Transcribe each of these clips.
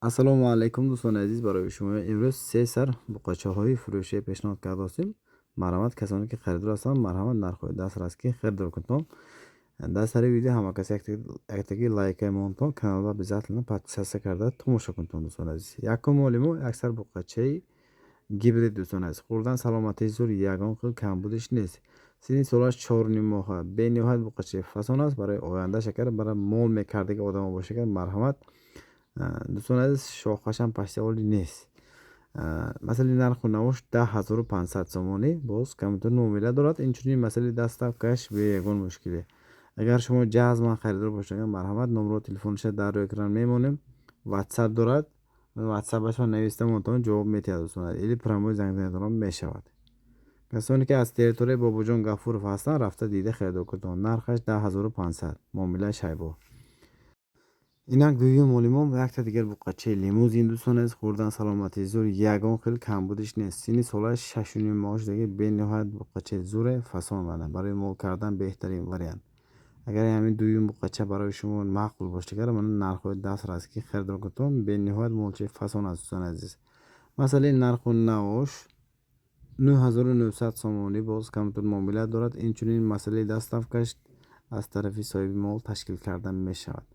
ассалому алайкум дӯстони азиз, барои шумо имрӯз се сар буқачаҳои фурӯшӣ пешниҳод карда ҳастем. Марҳамат, касоне ки харидор ҳастанд, марҳамат, нархҳои дастрас ки харидор кунтон. дар сари видео ҳама касе яктаги лайкаи монтон, каналро обязательно подписатсия карда тамошо кунтон. дӯстони азиз, якум моли мо аксар буқачаи гибрид дӯстони азиз, хӯрдан саломатии зур ягон хел камбудиш нест. синни солаш 4 моҳа, бениҳоят буқачаи фасон аст. барои оянда шакар барои мол мекардаги одамо бошад, марҳамат. дӯстони азиз, шохашам пашти оли нест. масъали нарху навош 10500 сомонӣ, боз камтар муомила дорад. инчунин масъали доставкаш бе ягон мушкиле. агар шумо ҷазман харидор бошед, марҳамат, номро телефониша дар рӯи экран мемонем. ватсап дорад, ватсапашро нависта монтон ҷавоб метиҳад. дӯстони азиз, или прамои занг занатон мешавад. касоне ки аз территорияи Бобоҷон Гафуров ҳастанд, рафта дида харидор кунтон. нархаш 10500, муомилаи шайбо. инак дуюм моли мо якта дигар буқачаи лимузин дӯстони азиз, хӯрдан саломатии зур ягон хел камбудиш нест. синни солаш 6 моҳ шудагӣ, бениҳоят буқачаи зуре фасон бана, барои мол кардан беҳтарин вариант. агар ҳамин дуюм буқача барои шумо мақбул бошад, мана нархҳои дастрас ки харидор кунтон, бениҳоят молчаи фасон аст. дӯстони азиз, масъали нарху наош 9900 сомонӣ, боз камтар муомила дорад. инчунин масъалаи доставкаш аз тарафи соҳиби мол ташкил карда мешавад.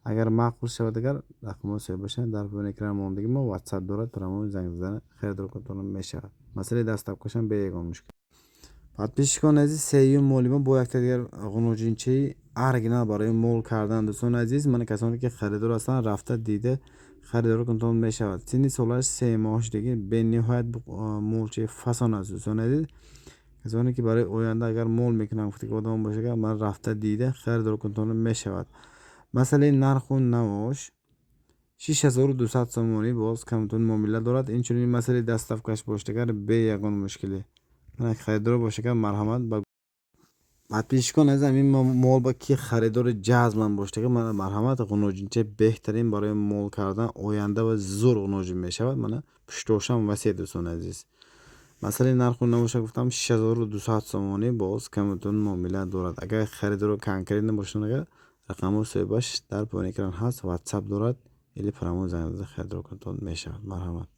агар мақбул шавад, агар рақамҳои соҳибашон дар пойни экран мондаги мо ватсап дорад, прамои занг зада харидор кунтон мешавад. масъалаи доставкашам бе ягон мушкил. подписчикони азиз, сеюм моли мо бо якта дигар ғунуҷинчаи оригинал барои мол кардан. дӯстони азиз, мана касоне ки харидор ҳастанд, рафта дида харидор кунтон мешавад. синни солаш 3 моҳ шудагӣ, бениҳоят молчаи фасон аст. дӯстони азиз, касоне ки барои оянда агар мол мекунанд, гуфтаги одам бошад, ман рафта дида харидор кунтон мешавад. масъалаи нарху навош 6200 сомонӣ, боз камтар муомила дорад. инчунин масъалаи доставкаш бошад, бе ягон мушкиле. мана харидор бошад, марҳамат. подписчикон азиз, ин мол ба ки харидори ҷазман бошад, марҳамат, ғунуҷинча беҳтарин барои мол кардан, оянда ва зур ғунуҷин мешавад. мана пуштошам васеъ. дӯстони азиз, масъалаи нарху навоша гуфтам 6200 сомонӣ, боз камтар муомила дорад. агар харидори конкрет набошад, рақамҳои соҳибаш дар пойни экран ҳаст, ватсап дорад, или прамои занг зада харидор кунтон мешавад. марҳамат.